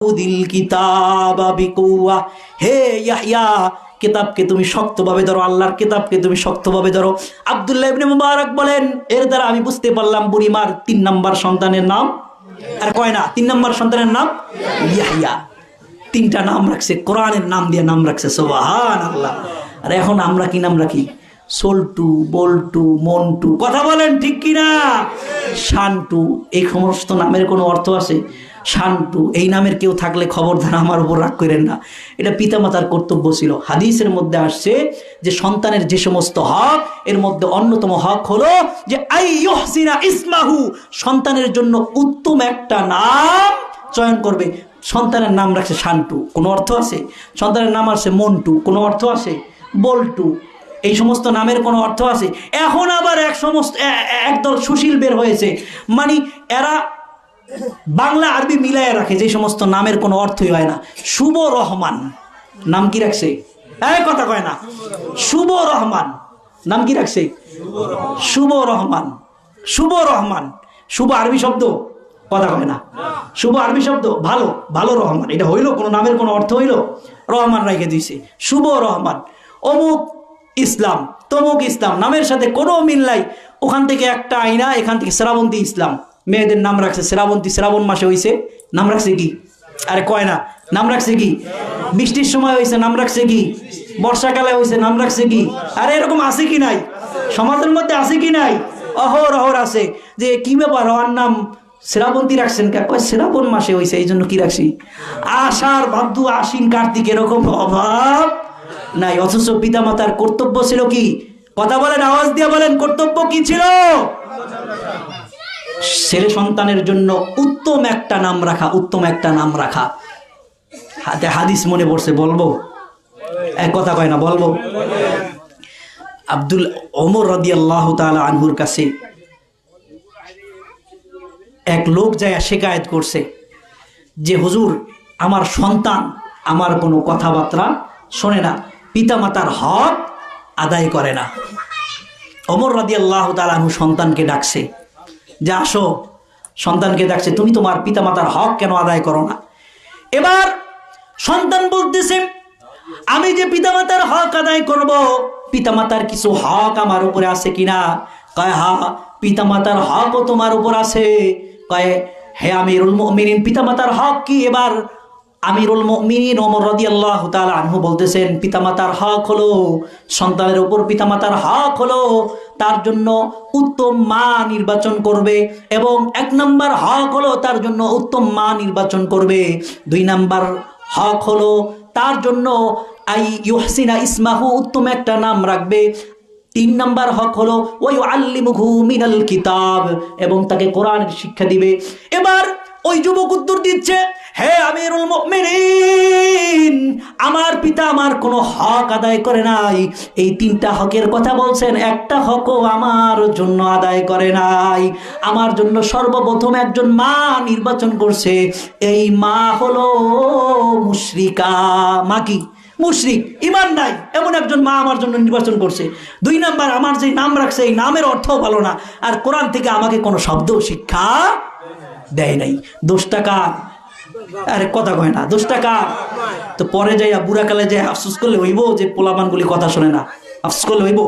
দিল কিতাবা বিকুয়া, হে ইয়াহইয়া কিতাবকে তুমি শক্তভাবে ধরো, আল্লাহর কিতাবকে তুমি শক্তভাবে ধরো। আব্দুল্লাহ ইবনে মুবারক বলেন, এর দ্বারা আমি বুঝতে পারলাম বুড়িমার 3 নাম্বার সন্তানের নাম, আর কয় না 3 নাম্বার সন্তানের নাম ইয়াহইয়া। 3টা নাম রাখছে, কোরআনের নাম দিয়ে নাম রাখছে, সুবহানাল্লাহ। আর এখন আমরা কি নাম রাখি? সোল্টু, বল্টু, মন্টু, কথা বলেন ঠিক কিনা? শান্টু, এই সমস্ত নামের কোনো অর্থ আছে? শান্টু এই নামের কেউ থাকলে খবরদার আমার উপর রাগ করেন না, এটা পিতামাতার কর্তব্য ছিল। হাদিসের মধ্যে আসছে যে সন্তানের যে সমস্ত হক, এর মধ্যে অন্যতম হক হলো যে আইয়ুহসিনা ইসমাহু, সন্তানের জন্য উত্তম একটা নাম চয়ন করবে। সন্তানের নাম রাখছে শান্টু, কোনো অর্থ আছে? সন্তানের নাম আছে মন্টু, কোনো অর্থ আছে? বল্টু, এই সমস্ত নামের কোনো অর্থ আছে? এখন আবার একদল সুশীল বের হয়েছে, মানে এরা বাংলা আরবি মিলাইয়া রাখে, যে সমস্ত নামের কোনো অর্থই হয় না। শুভ রহমান নাম কি রাখছে? কথা কয় না। শুভ রহমান নাম কি রাখছে? শুভ রহমান। শুভ রহমান, শুভ আরবি শব্দ, কথা কয় না। শুভ আরবি শব্দ, ভালো, ভালো রহমান, এটা হইলো? কোনো নামের কোনো অর্থ হইলো? রহমান রেখে দিয়েছে, শুভ রহমান। অমুক ইসলাম, তমুক ইসলাম, নামের সাথে কোনো মিল নাই। ওখান থেকে একটা আইনা, এখান থেকে শ্রাবন্তী ইসলাম, মেয়েদের নাম রাখছে শ্রাবন্তী, শ্রাবণ মাসে হয়েছে, নাম রাখছে কি? আরে কয় না, নাম রাখছে কি? বৃষ্টির সময় হয়েছে, নাম রাখছে কি? বর্ষাকালে হয়েছে, নাম রাখছে কি? আরে এরকম আছে কি নাই? সমাজের মধ্যে আছে কি নাই? অহর অহর আছে। যে কি ব্যাপার, ওর নাম শ্রাবন্তী রাখছেন কে? শ্রাবণ মাসে হয়েছে, এই জন্য কি রাখছি? আষাঢ়, ভাদ্র, আশ্বিন, কার্তিক, এরকম অভাব নাই। অথচ পিতামাতার কর্তব্য ছিল কি? কথা বলেন, আওয়াজ দিয়ে বলেন, কর্তব্য কি ছিল? ছেলে সন্তানের জন্য উত্তম একটা নাম রাখা, উত্তম একটা নাম রাখা। হাতে হাদিস মনে পড়ছে, বলবো? এক কথা কয় না, বলবো? ওমর রাদিয়াল্লাহু তাআলা আনহুর কাছে এক লোক যায় শিকায়েত করছে যে হুজুর, আমার সন্তান আমার কোনো কথাবার্তা শোনে না, পিতামাতার হক আদায় করে না। ওমর রাদিয়াল্লাহু তাআলা আনহু সন্তানকে ডাকছে, যে আসো। সন্তানকে ডাকছে, তুমি তোমার পিতামাতার হক কেন আদায় করো না? এবার সন্তান বলতেছে, আমি যে পিতামাতার হক আদায় করব, পিতামাতার কিছু হক আমার উপরে আছে কিনা? কয় হ্যাঁ, পিতামাতার হকও তোমার উপর আছে। কয় হে আমিরুল মুমিনিন, পিতামাতার হক কি? এবার আমিরুল মুমিনিন ওমর রাদিয়াল্লাহু তাআলা আনহু বলতেছেন, পিতামাতার হক হলো, সন্তানের উপর পিতামাতার হক হলো তার জন্য উত্তম মা নির্বাচন করবে, এবং 1 নাম্বার হক হলো তার জন্য উত্তম মা নির্বাচন করবে। 2 নাম্বার হক হলো তার জন্য আইয়ুহসিনা ইসমাহু, উত্তম একটা নাম রাখবে। 3 নাম্বার হক হলো ওয়ায়ুআল্লিমুহু মিনাল কিতাব, এবং তাকে কোরআনের শিক্ষা দিবে। এবার ওই যুবক উত্তর দিচ্ছে, হে আমিরুল মুমিনিন, আমার পিতা আমার কোনো হক আদায় করে নাই। এই 3টা হকের কথা বলছেন, একটা হকও আমার জন্য আদায় করে নাই। আমার জন্য সর্বপ্রথম একজন মা নির্বাচন করছে, এই মা হলো মুশরিকা। মা কি? মুশরিক, ঈমান নাই, এমন একজন মা আমার জন্য নির্বাচন করছে। 2 নাম্বার, আমার যে নাম রাখছে এই নামের অর্থও ভালো না, আর কোরআন থেকে আমাকে কোনো শব্দ শিক্ষা দেয় নাই। 10 টাকা, আরে কথা কয় না, 10 টাকা। তো পরে যাইয়া বুড়াকালে যাই আফসোস করলে হইব যে পোলাপানগুলি কথা শোনে না? আফসোস করলে হইব?